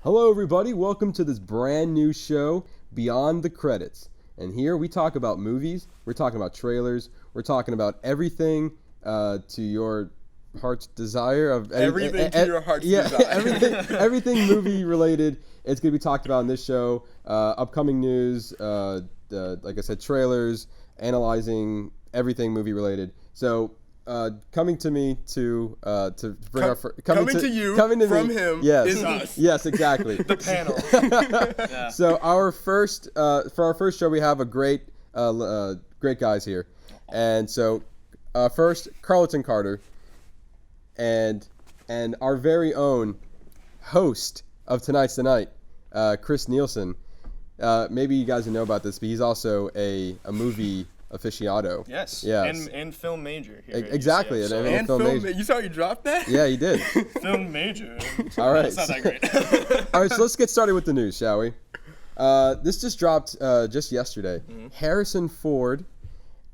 Hello, everybody. Welcome to this brand new show, Beyond the Credits. And here we talk about movies, we're talking about trailers, we're talking about everything to your heart's desire. Everything to your heart's desire. everything movie related. It's going to be talked about in this show. Upcoming news, like I said, trailers, analyzing everything movie related. So, coming to me to bring our coming to you from me, him yes, is us. Yes, exactly. The panel. Yeah. So for our first show, we have a great guys here, and so first Carlton Carter, and our very own host of Tonight's the Night, Chris Nielsen. Maybe you guys know about this, but he's also a movie aficionado. Yes. And film major here. Exactly. UCF, so. And film major. You saw you dropped that? Yeah, he did. Film major. All right. It's not that great. All right, so let's get started with the news, shall we? This just dropped just yesterday. Mm-hmm. Harrison Ford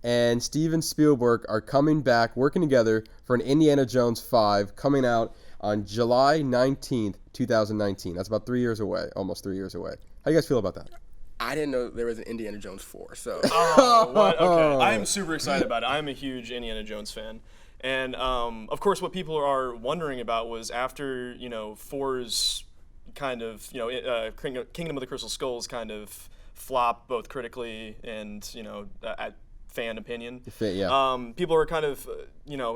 and Steven Spielberg are coming back, working together for an Indiana Jones 5 coming out on July 19th, 2019. That's about 3 years away, almost 3 years away. How do you guys feel about that? I didn't know there was an Indiana Jones 4, so. Oh, what? Okay. I am super excited about it. I'm a huge Indiana Jones fan. And, of course, what people are wondering about was after, 4's kind of, Kingdom of the Crystal Skulls kind of flop both critically and, at fan opinion. Yeah. People are kind of,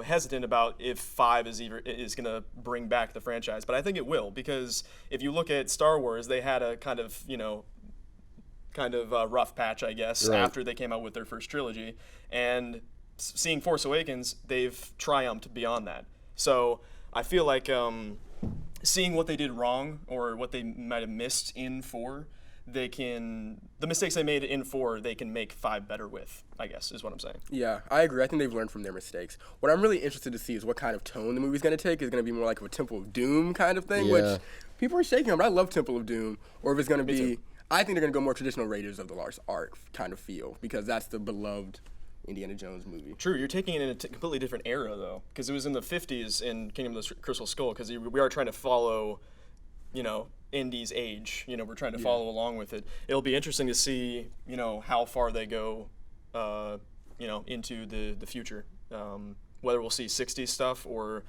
hesitant about if 5 is going to bring back the franchise. But I think it will, because if you look at Star Wars, they had a kind of, rough patch, I guess, right, after they came out with their first trilogy. And seeing Force Awakens, they've triumphed beyond that. So I feel like seeing what they did wrong or what they might have missed in 4, the mistakes they made in 4, they can make 5 better with, I guess, is what I'm saying. Yeah, I agree. I think they've learned from their mistakes. What I'm really interested to see is what kind of tone the movie's going to take. Is it going to be more like a Temple of Doom kind of thing, which people are shaking on, but I love Temple of Doom. Or if it's going to be, I think they're going to go more traditional Raiders of the Lost Ark kind of feel, because that's the beloved Indiana Jones movie. True, you're taking it in a completely different era, though, because it was in the 50s in Kingdom of the Crystal Skull, because we are trying to follow, Indy's age. We're trying to follow along with it. It'll be interesting to see, how far they go, into the future. Whether we'll see 60s stuff or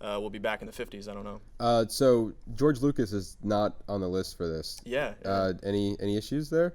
we'll be back in the 50s. I don't know. So George Lucas is not on the list for this. Yeah. Any issues there?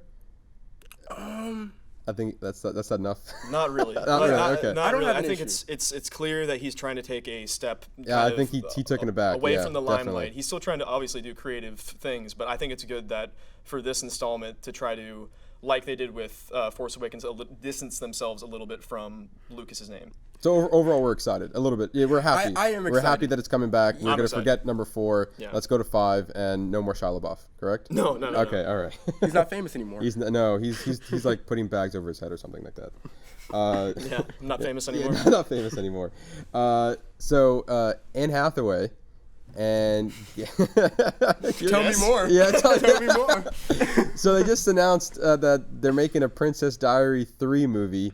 I think that's not enough. Not really. Not really. Okay. I don't have I an think issue. it's clear that he's trying to take a step. Yeah, I think he took it back away from the limelight. Definitely. He's still trying to obviously do creative things, but I think it's good that for this installment to try to, like they did with Force Awakens, distance themselves a little bit from Lucas's name. So overall, we're excited a little bit. Yeah, we're happy. I am excited. We're happy that it's coming back. We're going to forget number 4. Yeah. Let's go to 5 and no more Shia LaBeouf. Correct? No. Okay, all right. He's not famous anymore. He's like putting bags over his head or something like that. Yeah, not famous anymore. Yeah, not famous anymore. So Anne Hathaway. And Tell me more. Yeah, tell me more. So they just announced that they're making a Princess Diary 3 movie.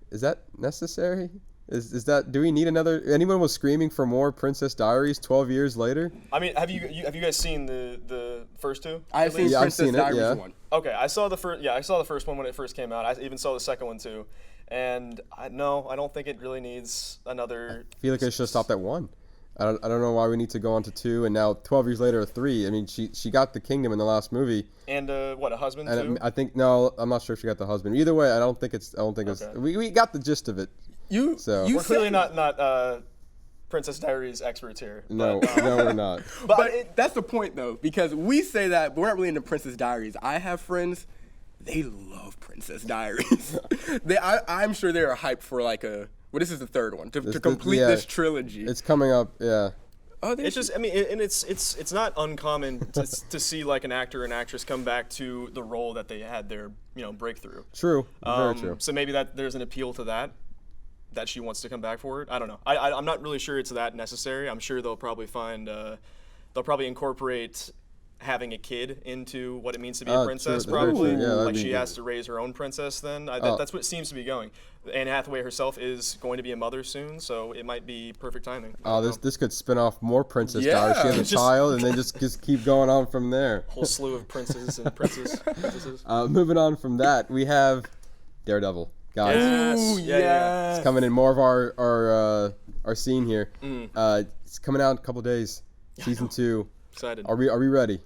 Is that necessary? Is that, do we need another? Anyone was screaming for more Princess Diaries 12 years later? I mean, have you guys seen the first 2? I've seen Princess Diaries 1. Okay, I saw the first one when it first came out. I even saw the second one too, and I don't think it really needs another. I feel like it should have stopped at 1. I don't know why we need to go on to 2 and now 12 years later 3. I mean, she got the kingdom in the last movie. And what, a husband and too? I think no, I'm not sure if she got the husband. Either way, I don't think it's. We got the gist of it. We're clearly not Princess Diaries experts here. No, we're not. But that's the point though, because we say that, but we're not really into Princess Diaries. I have friends, they love Princess Diaries. I'm sure they are hyped for this is the 3rd one to complete this trilogy. It's coming up, yeah. Oh, it's just, I mean, and it's not uncommon to see like an actor and actress come back to the role that they had their breakthrough. True, very true. So maybe there's an appeal to that she wants to come back for it. I don't know. I'm not really sure it's that necessary. I'm sure they'll probably incorporate having a kid into what it means to be a princess, true. probably. Yeah, like she has to raise her own princess then. That's what seems to be going. Anne Hathaway herself is going to be a mother soon, so it might be perfect timing. Oh, this could spin off more Princess Diaries. She has a child, and then just keep going on from there. Whole slew of princes and princesses. Moving on from that, we have Daredevil. Guys, Yes. Yes. it's coming in more of our scene here. It's coming out in a couple days. Season 2. Excited. Are we ready?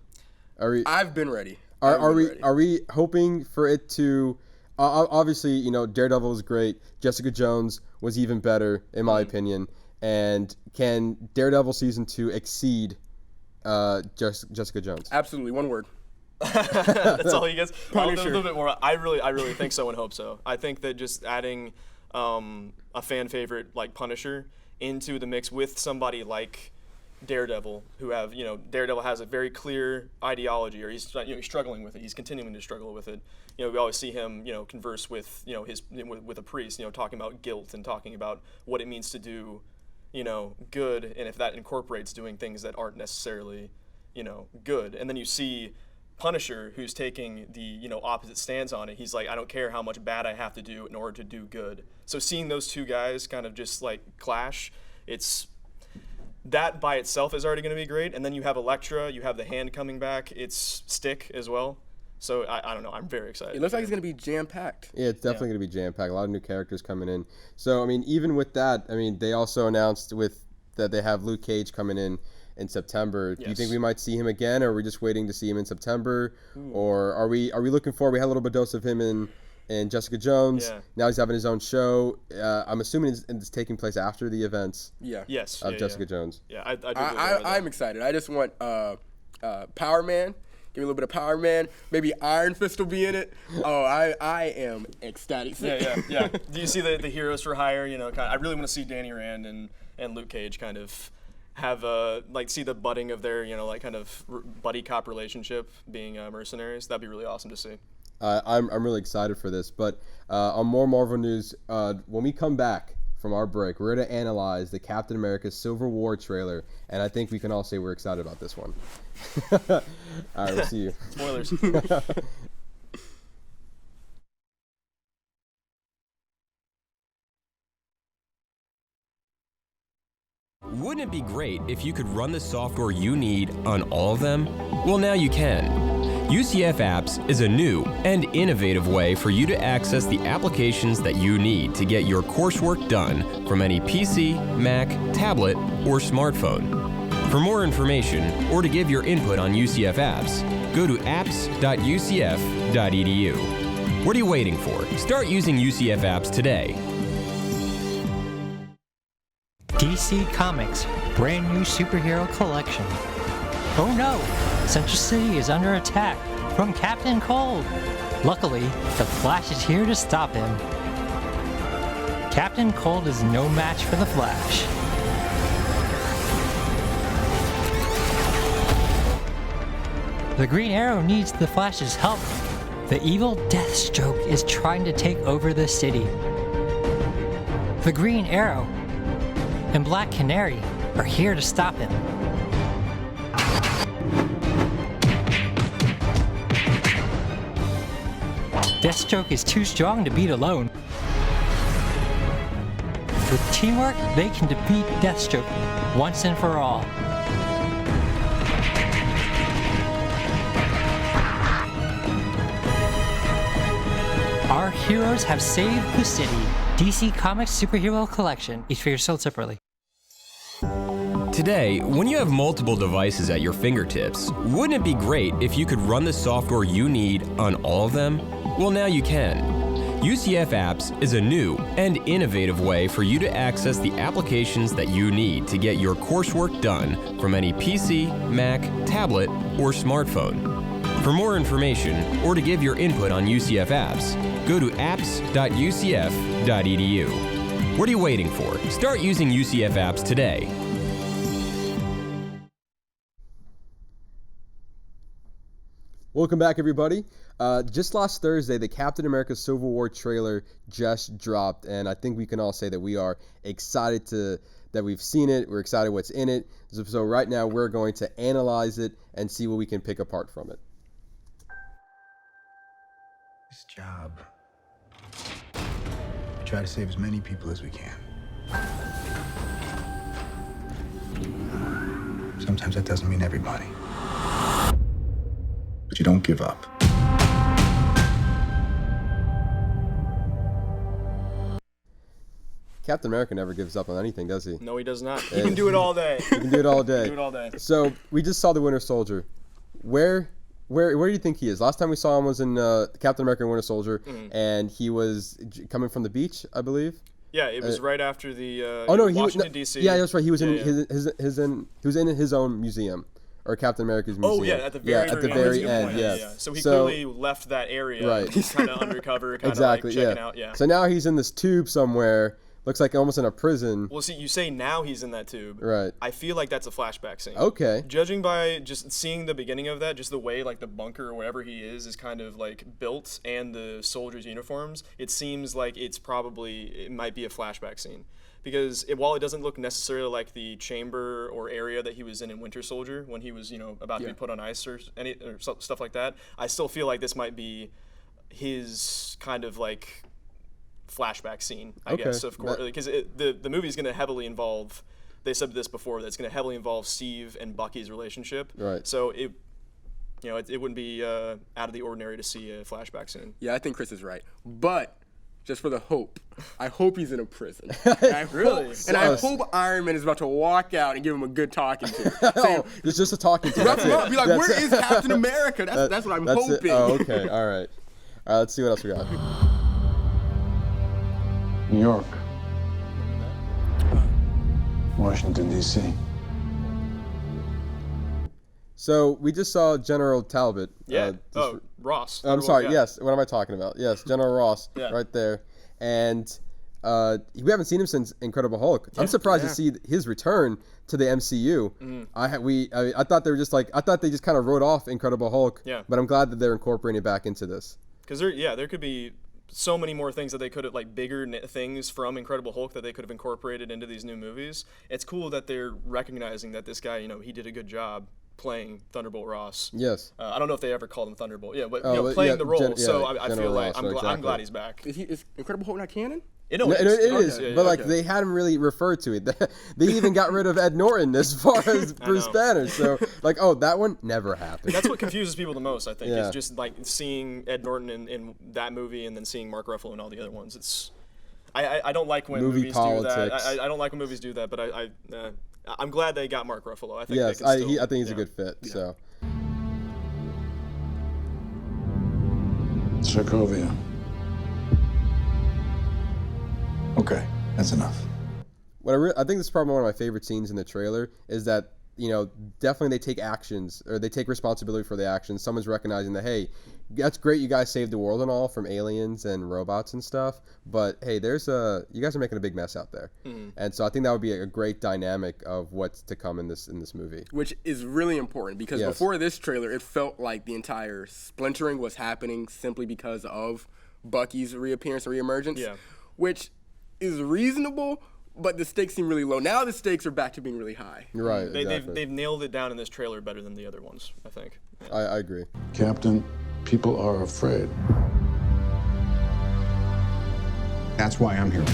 I've been ready. Are we hoping for it to? Obviously, you know, Daredevil is great. Jessica Jones was even better, in my opinion. And can Daredevil season 2 exceed Jessica Jones? Absolutely, one word. That's all he gets. Punisher. A little bit more. I really think so and hope so. I think that just adding a fan favorite like Punisher into the mix with somebody like Daredevil, Daredevil has a very clear ideology, or he's struggling with it. He's continuing to struggle with it. We always see him, converse with, with a priest, talking about guilt and talking about what it means to do, good, and if that incorporates doing things that aren't necessarily, good. And then you see Punisher, who's taking the, opposite stance on it. He's like, I don't care how much bad I have to do in order to do good. So seeing those two guys kind of just like clash, that by itself is already going to be great. And then you have Elektra, you have the Hand coming back. It's Stick as well. So I don't know. I'm very excited. It looks like it's going to be jam-packed. Yeah, it's definitely going to be jam-packed. A lot of new characters coming in. So, I mean, even with that, they also announced that they have Luke Cage coming in September. Yes. Do you think we might see him again, or are we just waiting to see him in September? Or are we looking forward? We had a little bit dose of him in Jessica Jones. Yeah. Now he's having his own show. I'm assuming it's taking place after the events of Jessica Jones. Yeah, I do believe that. I'm excited. I just want Power Man. Give me a little bit of Power Man. Maybe Iron Fist will be in it. Oh, I am ecstatic. Yeah. Do you see the heroes for hire? I really want to see Danny Rand and Luke Cage kind of have see the budding of their kind of buddy cop relationship being mercenaries. That'd be really awesome to see. I'm really excited for this. But on more Marvel news, when we come back from our break, we're going to analyze the Captain America Civil War trailer, and I think we can all say we're excited about this one. All right, we'll see you. Spoilers. Wouldn't it be great if you could run the software you need on all of them? Well, now you can. UCF Apps is a new and innovative way for you to access the applications that you need to get your coursework done from any PC, Mac, tablet, or smartphone. For more information or to give your input on UCF Apps, go to apps.ucf.edu. What are you waiting for? Start using UCF Apps today. DC Comics brand new superhero collection. Oh no! Central City is under attack from Captain Cold. Luckily, the Flash is here to stop him. Captain Cold is no match for the Flash. The Green Arrow needs the Flash's help. The evil Deathstroke is trying to take over the city. The Green Arrow and Black Canary are here to stop him. Deathstroke is too strong to beat alone. With teamwork, they can defeat Deathstroke once and for all. Our heroes have saved the city. DC Comics Superhero Collection. Each figure sold separately. Today, when you have multiple devices at your fingertips, wouldn't it be great if you could run the software you need on all of them? Well, now you can. UCF Apps is a new and innovative way for you to access the applications that you need to get your coursework done from any PC, Mac, tablet, or smartphone. For more information or to give your input on UCF Apps, go to apps.ucf.edu. What are you waiting for? Start using UCF Apps today. Welcome back, everybody. Just last Thursday, the Captain America Civil War trailer just dropped, and I think we can all say that we are excited that we've seen it. We're excited what's in it. So right now, we're going to analyze it and see what we can pick apart from it. This job, we try to save as many people as we can. Sometimes that doesn't mean everybody. But you don't give up. Captain America never gives up on anything, does he? No, he does not. He can do it all day. He can do it all day. Do it all day. So we just saw the Winter Soldier. Where do you think he is? Last time we saw him was in Captain America and Winter Soldier, and he was coming from the beach, I believe. Yeah, it was right after the Washington D.C. Yeah, that's right. He was in he was in his own museum. Or Captain America's museum. Oh, yeah, at the very end. Yeah. So he clearly left that area. Right. He's kind of undercover, kind of exactly, like checking out. Yeah. So now he's in this tube somewhere. Looks like almost in a prison. Well, see, you say now he's in that tube. Right. I feel like that's a flashback scene. Okay. Judging by just seeing the beginning of that, just the way like the bunker or wherever he is kind of like built and the soldiers' uniforms, it seems like it might be a flashback scene. Because while it doesn't look necessarily like the chamber or area that he was in Winter Soldier when he was, about to be put on ice or stuff like that, I still feel like this might be his kind of like flashback scene, I guess, of course, because the movie is going to heavily involve. They said this before. That it's going to heavily involve Steve and Bucky's relationship. Right. So it wouldn't be out of the ordinary to see a flashback scene. Yeah, I think Chris is right, but. Just for the hope. I hope he's in a prison. And I hope Iron Man is about to walk out and give him a good talking to. Saying, it's just a talking to. Wrap him up. Be like, where is Captain America? That's what I'm hoping. Oh, okay. All right. Let's see what else we got. New York. Washington, D.C. So we just saw General Talbot. Yeah. Ross. I'm sorry. Yes. What am I talking about? Yes, General Ross. Right there. And we haven't seen him since Incredible Hulk. I'm surprised to see his return to the MCU. Mm-hmm. I thought they were just I thought they just kind of wrote off Incredible Hulk. Yeah. But I'm glad that they're incorporating it back into this. Because there could be so many more things that they could have, like bigger things from Incredible Hulk that they could have incorporated into these new movies. It's cool that they're recognizing that this guy, he did a good job playing Thunderbolt Ross. Yes. I don't know if they ever called him Thunderbolt. Yeah, but playing the role. So I feel like I'm glad he's back. Is Incredible Hulk not canon? It is, but they hadn't really referred to it. They even got rid of Ed Norton as far as Bruce Banner. So that one never happened. That's what confuses people the most, I think, is just like seeing Ed Norton in that movie and then seeing Mark Ruffalo in all the other ones. It's I don't like when movies do that. I don't like when movies do that, but I'm glad they got Mark Ruffalo. I think I think he's a good fit. Yeah. So. Sokovia. Okay, that's enough. What I think this is probably one of my favorite scenes in the trailer is that definitely they take actions or they take responsibility for the actions. Someone's recognizing that, hey, that's great, you guys saved the world and all from aliens and robots and stuff, but hey, you guys are making a big mess out there. Mm-hmm. And so I think that would be a great dynamic of what's to come in this movie. Which is really important because before this trailer, it felt like the entire splintering was happening simply because of Bucky's reappearance or reemergence. Yeah. Which is reasonable, but the stakes seem really low. Now the stakes are back to being really high. Right. They've nailed it down in this trailer better than the other ones, I think. Yeah. I agree. Captain, people are afraid. That's why I'm here.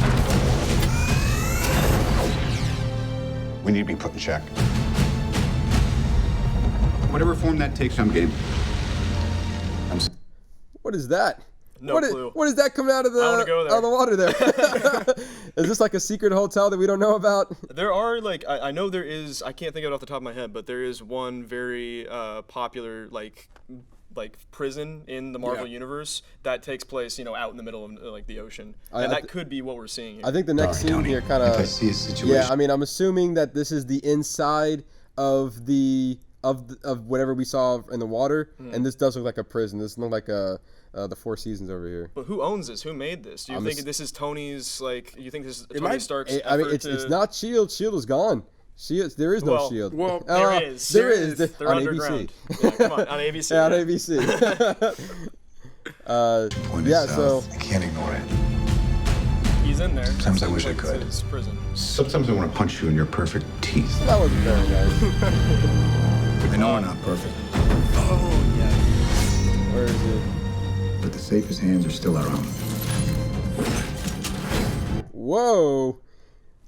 We need to be put in check. Whatever form that takes, I'm game. What is that? No clue. What is that coming out of the water there? Is this like a secret hotel that we don't know about? There are I know there is. I can't think of it off the top of my head, but there is one very popular like prison in the Marvel universe that takes place out in the middle of the ocean, and that could be what we're seeing here. I think the next scene here kind of. I see a situation. Yeah, I mean, I'm assuming that this is the inside of of whatever we saw in the water, and this does look like a prison. This looks like the Four Seasons over here. But who owns this? Who made this? Do you think this is Tony's? You think this is Tony Stark's? I mean, it's not Shield. Shield is gone. There is no Well, Shield. well, there is. There is. They're On underground. ABC. Yeah, come on, on ABC. Yeah, on ABC. Point Yeah, is so- south. I can't ignore it. He's in there. Sometimes I wish I It's could. his prison. Sometimes I want to punch you in your perfect teeth. That wasn't very nice. I know we're not perfect, Where is it? but the safest hands are still our own. Whoa.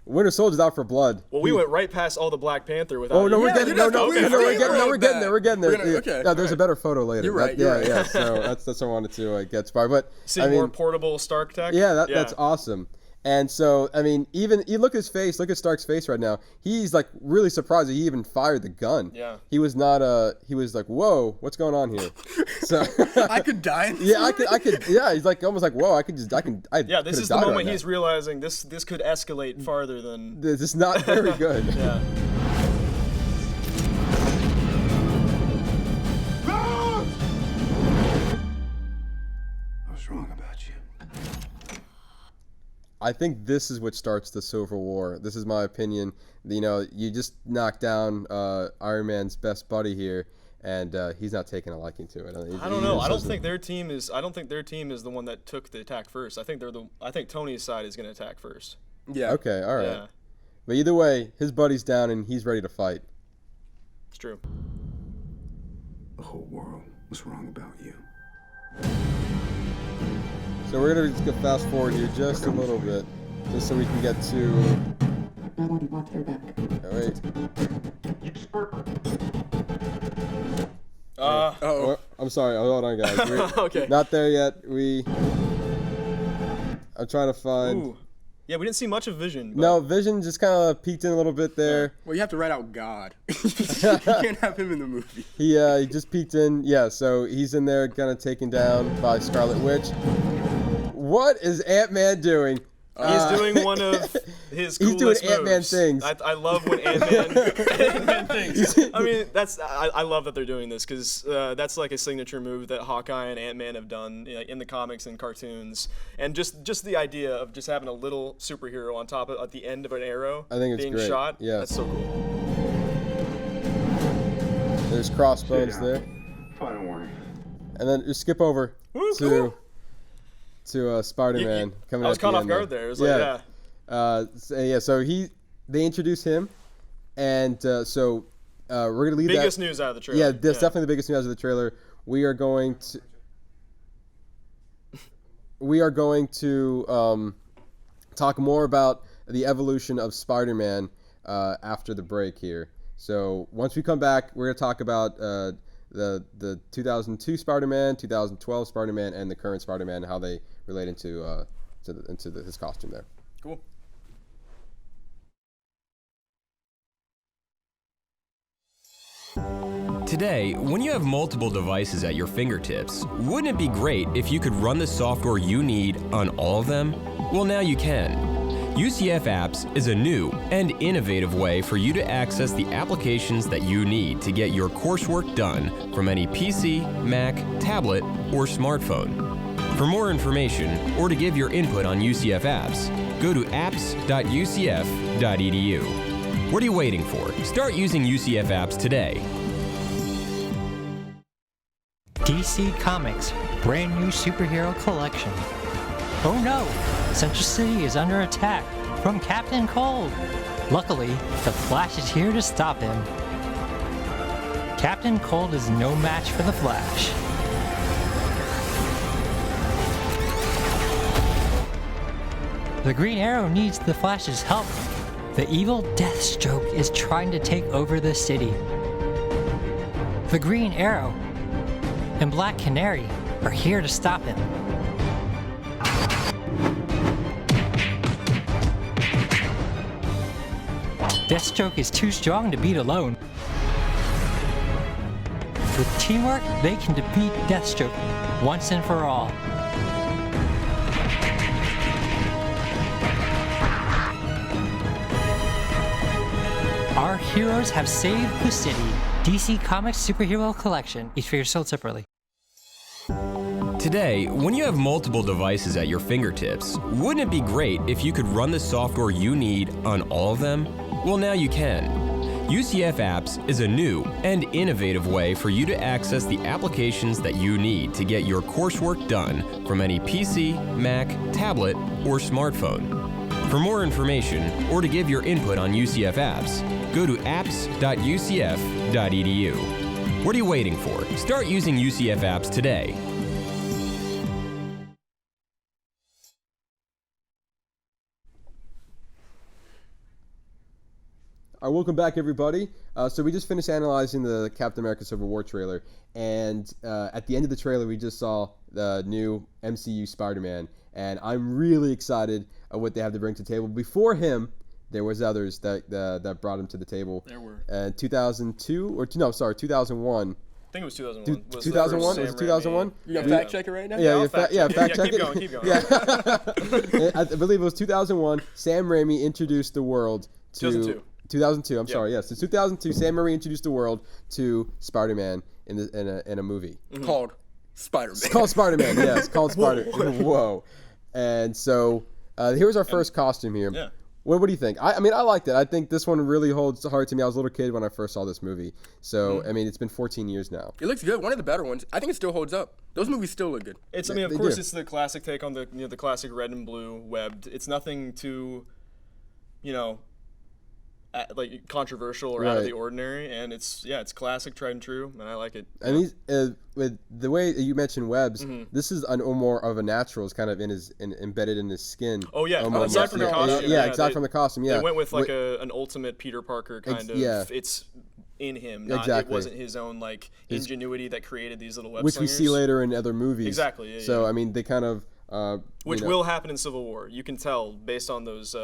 Winter Soldier's out for blood. Well, we went right past all the Black Panther without. Oh no, even- we're getting yeah, no, okay, we're getting okay. we're getting there. We're getting there. We're gonna- okay, No, there's a alright. better photo later. You're right, That- you're yeah, right. yeah. So that's what I wanted to get Spar. But See I mean, more portable Stark tech. yeah, that's awesome. And so, I mean, even you look at his face, look at Stark's face right now. He's like really surprised that he even fired the gun. Yeah. He was not. He was like, "Whoa, what's going on here?" So I could die. In this yeah, I movie. could. Yeah, he's like almost like, "Whoa, I can." Yeah, this could've is the died moment right now. he's realizing this could escalate farther than. This is not very good. Yeah. I was wrong about you. I think this is what starts the Civil War. This is my opinion. You know, you just knocked down Iron Man's best buddy here, and he's not taking a liking to it. I don't know. I don't think their team is the one that took the attack first. I think Tony's side is going to attack first. Yeah. Okay, all right. Yeah, But either way, his buddy's down and he's ready to fight. it's true. The whole world was wrong about you. So we're gonna just go fast forward here just a little bit, just so we can get to. Oh, wait. Oh. I'm sorry. Hold on, guys. We're Okay. Not there yet. I'm trying to find. Ooh. Yeah, we didn't see much of Vision. But No, Vision just kind of peeked in a little bit there. Well, you have to write out God. You can't have him in the movie. He just peeked in. Yeah, so he's in there, kind of taken down by Scarlet Witch. What is Ant-Man doing? He's doing one of his He's doing coolest Ant-Man moves. things. I love when Ant-Man things. I mean, I love that they're doing this because that's like a signature move that Hawkeye and Ant-Man have done in the comics and cartoons. And just the idea of just having a little superhero on top at the end of an arrow I think it's being great. shot. Yeah. That's so cool. There's Crossbones there. Fine, don't worry. And then just skip over to Spider-Man coming I was at caught the off end guard there. It was like, yeah. So they introduce him, and so we're gonna leave Biggest that. news out of the trailer. Yeah, that's definitely the biggest news out of the trailer. We are going to talk more about the evolution of Spider-Man after the break here. So once we come back, we're gonna talk about the 2002 Spider-Man, 2012 Spider-Man, and the current Spider-Man, how they relate into his costume there. Cool. Today, when you have multiple devices at your fingertips, wouldn't it be great if you could run the software you need on all of them? Well, now you can. UCF Apps is a new and innovative way for you to access the applications that you need to get your coursework done from any PC, Mac, tablet, or smartphone. For more information or to give your input on UCF Apps, go to apps.ucf.edu. What are you waiting for? Start using UCF Apps today. DC Comics brand new superhero collection. Oh no! Central City is under attack from Captain Cold. Luckily, the Flash is here to stop him. Captain Cold is no match for the Flash. The Green Arrow needs the Flash's help. The evil Deathstroke is trying to take over the city. The Green Arrow and Black Canary are here to stop him. Deathstroke is too strong to beat alone. With teamwork, they can defeat Deathstroke once and for all. Our heroes have saved the city. DC Comics Superhero Collection. Each figure sold separately. Today, when you have multiple devices at your fingertips, wouldn't it be great if you could run the software you need on all of them? Well, now you can. UCF Apps is a new and innovative way for you to access the applications that you need to get your coursework done from any PC, Mac, tablet, or smartphone. For more information or to give your input on UCF Apps, go to apps.ucf.edu. What are you waiting for? Start using UCF Apps today. Welcome back, everybody. So we just finished analyzing the Captain America Civil War trailer, and at the end of the trailer, we just saw the new MCU Spider-Man, and I'm really excited of what they have to bring to the table. Before him, there was others that brought him to the table. There were. 2001. I think it was 2001. 2001? Was it 2001? You got fact check it right now? Yeah, fact check it. Keep going. Yeah. I believe it was 2001. Sam Raimi introduced the world to 2002. I'm sorry. Yes, it's 2002. Sam Raimi introduced the world to Spider-Man in a movie Called Spider-Man. It's called Spider-Man. Yeah, it's called Spider-Man. Whoa. And so here's our first costume here. Yeah. What do you think? I mean, I liked it. I think this one really holds heart to me. I was a little kid when I first saw this movie. So, I mean, it's been 14 years now. It looks good. One of the better ones. I think it still holds up. Those movies still look good. It's. I mean, of course, it's the classic take on the the classic red and blue webbed. It's nothing too, like controversial or out of the ordinary, and it's classic, tried and true, and I like it. And he's with the way you mentioned webs, this is more of a natural. It's kind of embedded in his skin. Oh yeah, aside from the costume. Aside from the costume. Yeah, they went with like an ultimate Peter Parker kind of. Yeah. It's in him. It wasn't his own like ingenuity that created these little web which slingers. we see later in other movies. Exactly. Yeah, so I mean, they kind of which will happen in Civil War. You can tell based on those.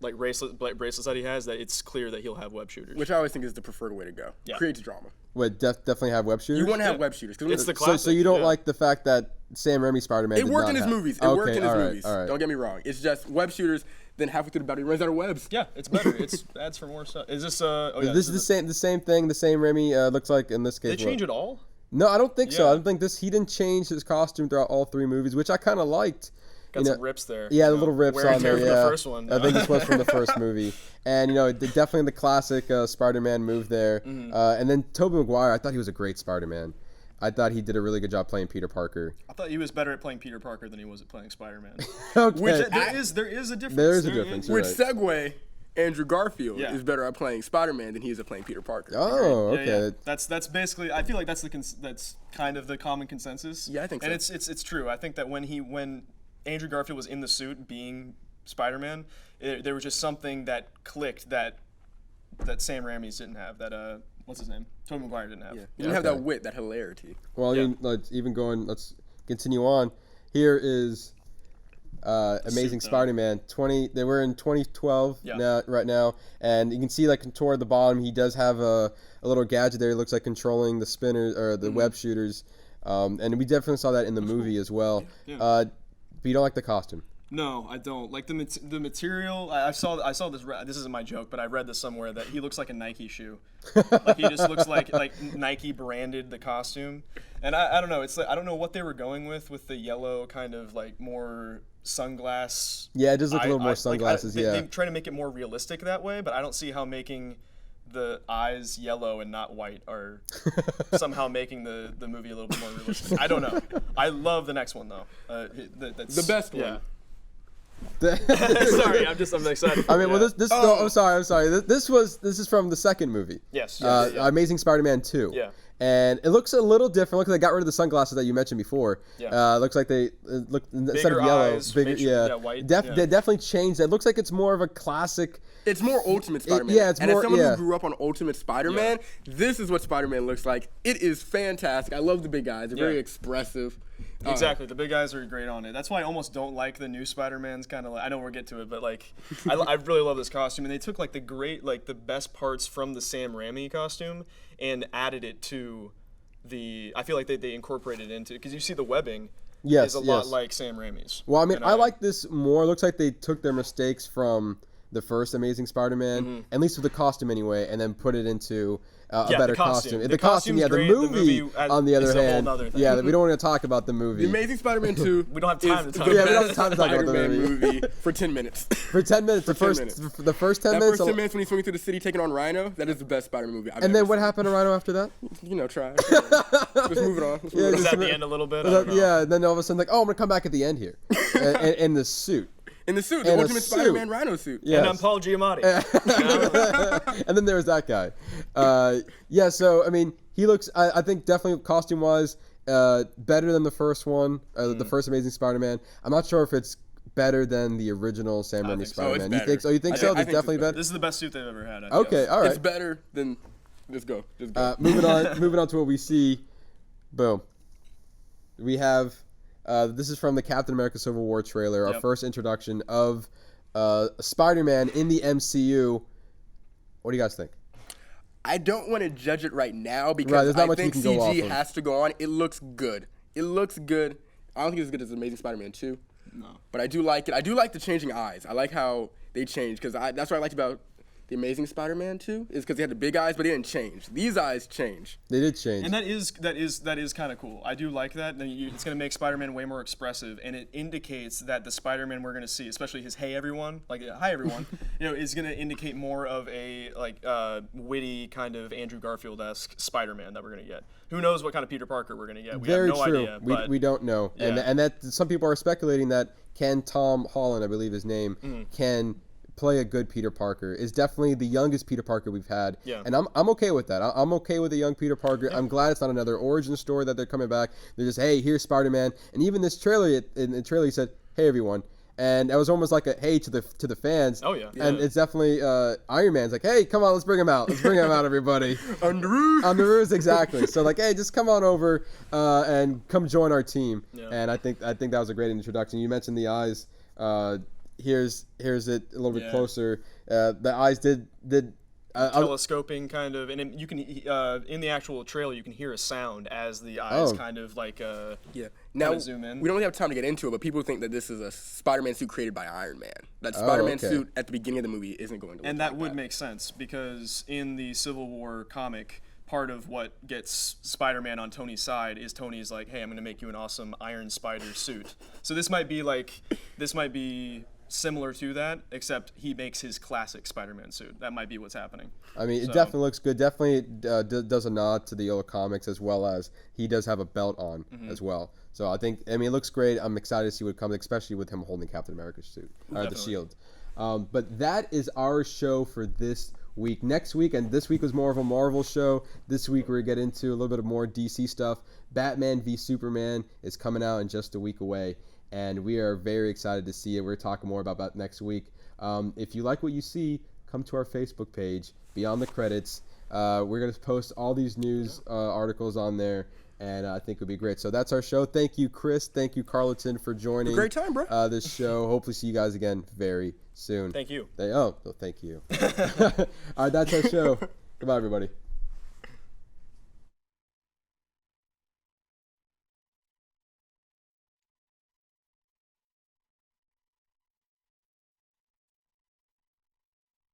Like bracelets that he has, that it's clear that he'll have web shooters. Which I always think is the preferred way to go. Yeah. Creates drama. What, definitely have web shooters? You want to have web shooters. It's the classic. So you don't like the fact that Sam Raimi Spider-Man It worked in his movies. It worked in his movies. All right. Don't get me wrong. It's just web shooters, then halfway through the battle, he runs out of webs. Yeah, it's better. It adds for more stuff. Is this this is the same thing the same Raimi looks like in this case. Did they change it all? No, I don't think so. I don't think he didn't change his costume throughout all three movies, which I kind of liked. Got some rips there. Yeah, the little rips on there. From the first one. I think this was from the first movie, and definitely the classic Spider-Man move there. And then Tobey Maguire, I thought he was a great Spider-Man. I thought he did a really good job playing Peter Parker. I thought he was better at playing Peter Parker than he was at playing Spider-Man. Okay. Which there is a difference. There is a difference. Which segue, Andrew Garfield is better at playing Spider-Man than he is at playing Peter Parker. Oh, okay. Yeah. That's basically. I feel like that's that's kind of the common consensus. Yeah, I think so. And it's true. I think that when Andrew Garfield was in the suit being Spider-Man, there was just something that clicked that Sam Raimi's didn't have. That what's his name? Tobey Maguire didn't have. Yeah. He didn't have that wit, that hilarity. Well, let's continue on. Here is Amazing Spider-Man. They were in 2012 right now, and you can see like toward the bottom he does have a little gadget there. It looks like controlling the spinners or the web shooters, and we definitely saw that in the movie as well. Yeah. But you don't like the costume? No, I don't. Like the material. I saw this. This isn't my joke, but I read this somewhere that he looks like a Nike shoe. Like he just looks like Nike branded the costume, and I don't know. It's like I don't know what they were going with the yellow kind of like more sunglass. Yeah, it does look a little more sunglasses. They try to make it more realistic that way, but I don't see how making the eyes yellow and not white are somehow making the movie a little bit more realistic. I don't know. I love the next one though. That's the best one. Yeah. Sorry, I'm excited. I mean, well, I'm sorry. This is from the second movie. Yes. Amazing Spider-Man 2. Yeah. And it looks a little different. Looks like they got rid of the sunglasses that you mentioned before. Yeah. Looks like they look instead of yellow, eyes, bigger. white. They definitely changed. It looks like it's more of a classic. It's more Ultimate Spider-Man. It's and more. As someone who grew up on Ultimate Spider-Man, this is what Spider-Man looks like. It is fantastic. I love the big eyes. They're very expressive. Exactly. The big guys are great on it. That's why I almost don't like the new Spider-Man's kind of like, I know we'll get to it, but like I really love this costume, and they took like the best parts from the Sam Raimi costume and added it to I feel like they incorporated it into, because you see the webbing is a lot like Sam Raimi's. Well, I mean, I like this more. It looks like they took their mistakes from the first Amazing Spider-Man, at least with the costume anyway, and then put it into a Yeah, better the costume. The costume, yeah. Great. The movie on the other is a whole hand, nother thing. yeah, we don't want to talk about the movie. The Amazing Spider-Man 2. We don't have time to talk is about the it. best We don't have time to talk about the Spider-Man movie. for 10 minutes. For 10 minutes, the 10 first minutes. the first 10 That minutes. first 10 minutes when he's swimming through the city taking on Rhino, that is the best Spider-Man movie I've And then ever what seen. happened to Rhino after that? You know, try. Let's move it on. Let's move it Was on. that the end a little bit? I don't know. Yeah, and then all of a sudden, like, oh, I'm gonna come back at the end here, in the suit. In the suit, the And a Ultimate suit. Spider-Man Rhino suit. Yes. And I'm Paul Giamatti. And then there was that guy. Yeah, so I mean, he looks. I think definitely costume wise, better than the first one, the first Amazing Spider-Man. I'm not sure if it's better than the original Sam Raimi think so. Spider-Man. It's You better. think so? You think I so? think- I It's think definitely it's better. This is the best suit they've ever had. Okay, all right. It's better than. Let's go. Just go. Moving on to what we see. Boom. We have. This is from the Captain America Civil War trailer. Our Yep. first introduction of Spider-Man in the MCU. What do you guys think? I don't want to judge it right now Right, because there's not I much think we can go off CG of. has to go on. It looks good. It looks good. I don't think it's as good as Amazing Spider-Man 2. No. But I do like it. I do like the changing eyes. I like how they change because that's what I liked about the Amazing Spider-Man 2 is because he had the big eyes, but they didn't change. These eyes change. They did change. And that is kind of cool. I do like that. It's going to make Spider-Man way more expressive, and it indicates that the Spider-Man we're going to see, especially his "Hey everyone," like "Hi everyone," is going to indicate more of a witty kind of Andrew Garfield-esque Spider-Man that we're going to get. Who knows what kind of Peter Parker we're going to get? We Very have no true. idea. But We don't know, Yeah. and that some people are speculating that Tom Holland, I believe his name, can play a good Peter Parker. Is definitely the youngest Peter Parker we've had, Yeah. and I'm okay with that. I'm okay with a young Peter Parker. I'm glad it's not another origin story that they're coming back. They're just, hey, here's Spider-Man, and even this trailer, in the trailer, he said, hey everyone. And that was almost like a hey to the fans. Oh, yeah. And Yeah. it's definitely Iron Man's like, hey, come on, let's bring him out. Let's bring him out, everybody. On the roof. On the roofs, exactly. So like, hey, just come on over and come join our team. Yeah. And I think that was a great introduction. You mentioned the eyes. Here's it a little bit Yeah. closer. The eyes did. telescoping kind of, and you can in the actual trailer you can hear a sound as the eyes Oh. kind of like Yeah. Now, zoom in. we don't really have time to get into it, but people think that this is a Spider-Man suit created by Iron Man. That Spider-Man okay. suit at the beginning of the movie isn't going to look And like that would make sense because in the Civil War comic, part of what gets Spider-Man on Tony's side is Tony's like, hey, I'm going to make you an awesome Iron Spider suit. So this might be similar to that, except he makes his classic Spider-Man suit. That might be what's happening. I mean, it So- definitely looks good. Definitely does a nod to the old comics as well as he does have a belt on as well. So I mean, it looks great. I'm excited to see what comes, especially with him holding Captain America's suit, or the Definitely. shield. But that is our show for this week. Next week, and this week was more of a Marvel show. This week we're going to get into a little bit of more DC stuff. Batman v Superman is coming out in just a week away, and we are very excited to see it. We're talking more about that next week. If you like what you see, come to our Facebook page, Beyond the Credits. We're going to post all these news articles on there, and I think it would be great. So that's our show. Thank you, Chris. Thank you, Carleton, for joining Great time, bro. this show. Hopefully see you guys again very soon. Thank you. Thank you. All right, that's our show. Goodbye, everybody.